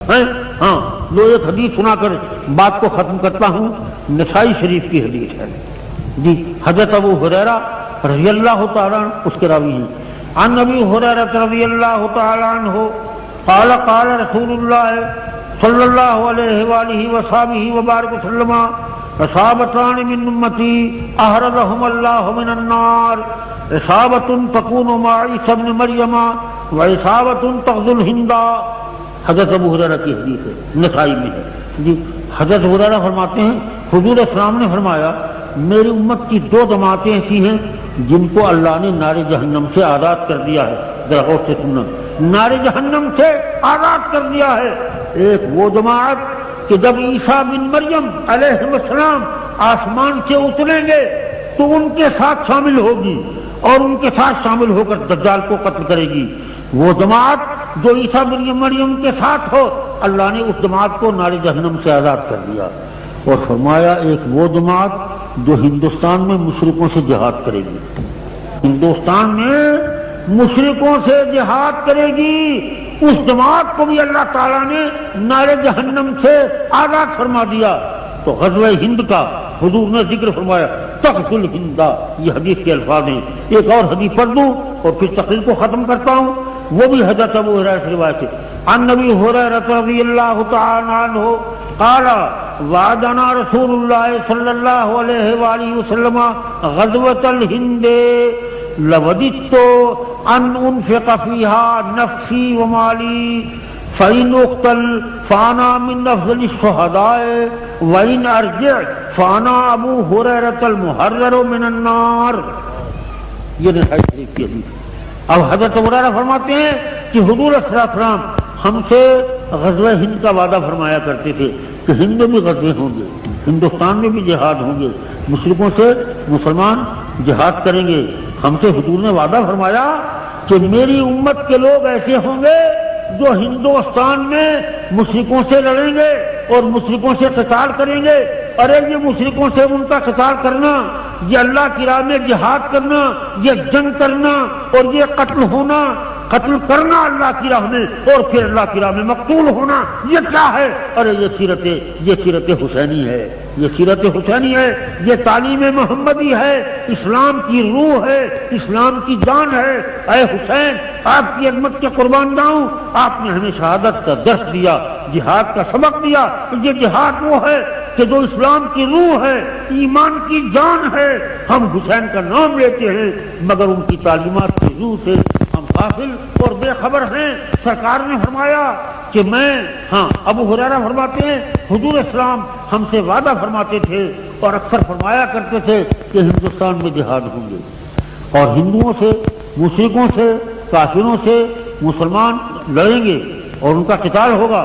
ہاں لو ایک حدیث سنا کر بات کو ختم کرتا ہوں، نسائی شریف کی حدیث ہے جی۔ حضرت ابو ہریرہ رضی اللہ تعالیٰ عنہ اس کے راوی ہیں، عن ابی ہریرہ رضی اللہ تعالیٰ عنہ قال قال رسول اللہ صلی اللہ علیہ وآلہ وصحبہ وبارک وسلم اصابتان من امتی احرزہم اللہ من النار، اصابت تکون مع عیسی ابن مریم واصابت تغزو الہند۔ حضرت ابو ہریرہ کی حدیث ہے، نسائی میں ہے جی۔ حضرت ہریرہ فرماتے ہیں حضور اسلام نے فرمایا میری امت کی دو جماعتیں ایسی ہیں جن کو اللہ نے نار جہنم سے آزاد کر دیا ہے۔ ذرا غور سے سننا، نار جہنم سے آزاد کر دیا ہے۔ ایک وہ جماعت کہ جب عیسیٰ بن مریم علیہ السلام آسمان سے اتریں گے تو ان کے ساتھ شامل ہوگی اور ان کے ساتھ شامل ہو کر دجال کو قتل کرے گی۔ وہ جماعت جو عیسیٰ بن مریم کے ساتھ ہو، اللہ نے اس جماعت کو نار جہنم سے آزاد کر دیا اور فرمایا ایک وہ جماعت جو ہندوستان میں مشرکوں سے جہاد کرے گی، ہندوستان میں مشرکوں سے جہاد کرے گی، اس جماعت کو بھی اللہ تعالیٰ نے نار جہنم سے آزاد فرما دیا۔ تو غزوہ ہند کا حضور نے ذکر فرمایا تغزو الہند، یہ حدیث کے الفاظ ہیں۔ ایک اور حدیث پڑھ دوں اور پھر تقریر کو ختم کرتا ہوں، وہ بھی حضرت ابو ہریرہ سے روایت ہے، عن ابی ہریرہ رضی اللہ تعالی عنہ قال وعدنا رسول اللہ صلی اللہ علیہ وآلہ وسلم غزوۃ الہند لوددت ان انفق فيها نفسي ومالي فإن اقتل فأنا من أفضل الشهداء وإن أرجع فأنا أبو هريرة المحرر من النار۔ یہ نسائی شریف کی حدیث۔ اب حضرت ابو ہریرہ فرماتے ہیں کہ حضور صلی اللہ علیہ وسلم ہم سے غزوہ ہند کا وعدہ فرمایا کرتے تھے کہ ہند میں بھی غزوے ہوں گے، ہندوستان میں بھی جہاد ہوں گے، مشرکوں سے مسلمان جہاد کریں گے۔ ہم سے حضور نے وعدہ فرمایا کہ میری امت کے لوگ ایسے ہوں گے جو ہندوستان میں مشرکوں سے لڑیں گے اور مشرکوں سے قتال کریں گے۔ ارے یہ مشرکوں سے ان کا قتال کرنا، یہ اللہ کی راہ میں جہاد کرنا، یہ جنگ کرنا اور یہ قتل ہونا، قتل کرنا اللہ کی راہ میں اور پھر اللہ کی راہ میں مقتول ہونا، یہ کیا ہے؟ ارے یہ سیرت حسینی ہے، یہ سیرت حسینی ہے، یہ تعلیم محمدی ہے، اسلام کی روح ہے، اسلام کی جان ہے۔ اے حسین آپ کی عظمت کے قربان جاؤں، آپ نے ہمیں شہادت کا درس دیا، جہاد کا سبق دیا۔ یہ جہاد وہ ہے کہ جو اسلام کی روح ہے، ایمان کی جان ہے۔ ہم حسین کا نام لیتے ہیں مگر ان کی تعلیمات کی روح سے ہم غافل اور بے خبر ہیں۔ سرکار نے فرمایا کہ ابو ہریرہ فرماتے ہیں حضور اسلام ہم سے وعدہ فرماتے تھے اور اکثر فرمایا کرتے تھے کہ ہندوستان میں جہاد ہوں گے اور ہندوؤں سے، مشرکوں سے، کافروں سے مسلمان لڑیں گے اور ان کا قتال ہوگا۔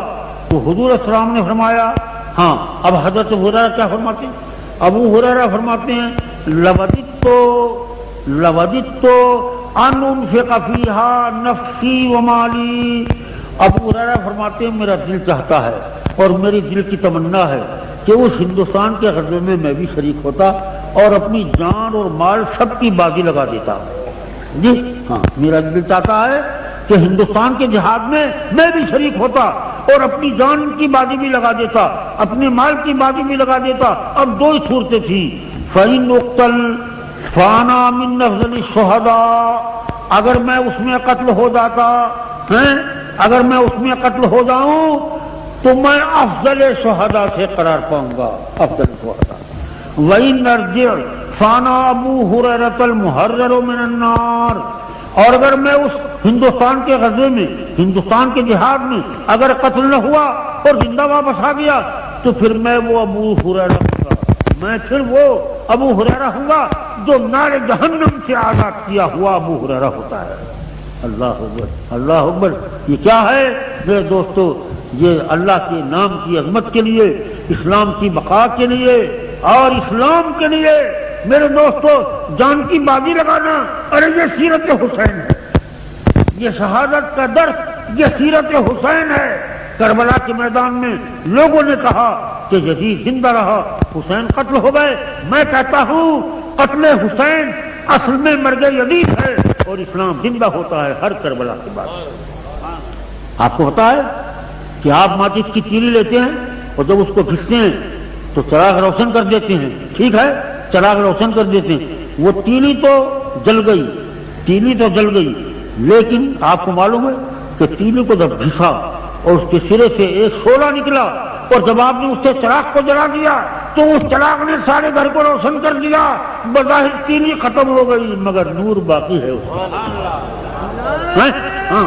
تو حضور اسلام نے فرمایا اب حضرت ابو ہریرہ کیا فرماتے ہیں؟ ابو ہریرہ فرماتے ہیں لوددت ان انفق فيها نفسي ومالي۔ ابو ہریرہ فرماتے ہیں میرا دل چاہتا ہے اور میری دل کی تمنا ہے کہ اس ہندوستان کے غزوے میں میں بھی شریک ہوتا اور اپنی جان اور مال سب کی بازی لگا دیتا۔ جی میرا دل چاہتا ہے کہ ہندوستان کے جہاد میں میں بھی شریک ہوتا اور اپنی جان کی بازی بھی لگا دیتا، اپنے مال کی بازی بھی لگا دیتا۔ اب دو ہی صورتیں تھیں، فَإِنْ اُقْتَلْ فَأَنَا مِنْ أَفْضَلِ الشُّهَدَاءِ، اگر میں اس میں قتل ہو جاتا، اگر میں اس میں قتل ہو جاؤں تو میں افضل شہداء سے قرار پاؤں گا، افضل شہداء۔ وَإِنْ أَرْجِعْ فَأَنَا أَبُو هُرَيْرَةَ الْمُحَرَّرُ مِنَ النَّارِ، اور اگر میں اس ہندوستان کے غزوے میں، ہندوستان کے جہاد میں اگر قتل نہ ہوا اور زندہ واپس آ گیا تو پھر میں وہ ابو ہریرہ ہوں گا، میں پھر وہ ابو ہریرہ ہوں گا جو نار جہنم سے آزاد کیا ہوا ابو ہریرہ ہوتا ہے۔ اللہ اکبر، اللہ اکبر۔ یہ کیا ہے میرے دوستو؟ یہ اللہ کے نام کی عظمت کے لیے، اسلام کی بقا کے لیے اور اسلام کے لیے میرے دوستو جان کی بازی لگانا، ارے یہ سیرت حسین ہے، یہ شہادت کا درس یہ سیرت حسین ہے۔ کربلا کے میدان میں لوگوں نے کہا کہ یزید زندہ رہا، حسین قتل ہو گئے۔ میں کہتا ہوں قتل حسین اصل میں مرگ یزید ہے اور اسلام زندہ ہوتا ہے ہر کربلا کے بعد۔ آپ کو پتا ہے کہ آپ ماچس کی تیلی لیتے ہیں اور جب اس کو گھستے ہیں تو چراغ روشن کر دیتے ہیں، ٹھیک ہے، چراغ روشن کر دیتے ہیں، وہ تیلی تو جل گئی، تیلی تو جل گئی، لیکن آپ کو معلوم ہے کہ تیلی کو جب گھسا اور اس کے سرے سے ایک شعلہ نکلا اور جب آپ نے اس سے چراغ کو جلا دیا تو اس چراغ نے سارے گھر کو روشن کر دیا، بظاہر تیلی ختم ہو گئی مگر نور باقی ہے اس میں۔ ہاں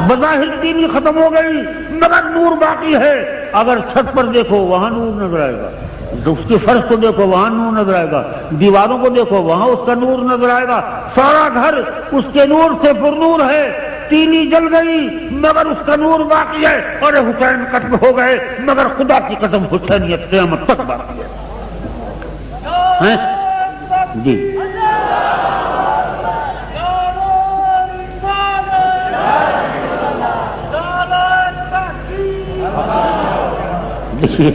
بظاہر تیلی ختم ہو گئی مگر نور باقی ہے۔ اگر چھت پر دیکھو وہاں نور نظر آئے گا، اس کے فرش کو دیکھو وہاں نور نظر آئے گا، دیواروں کو دیکھو وہاں اس کا نور نظر آئے گا، سارا گھر اس کے نور سے پر نور ہے۔ تیلی جل گئی مگر اس کا نور باقی ہے، اور حسین قتل ہو گئے مگر خدا کی قسم حسینیت قیامت تک باقی ہے۔ جی دیکھیے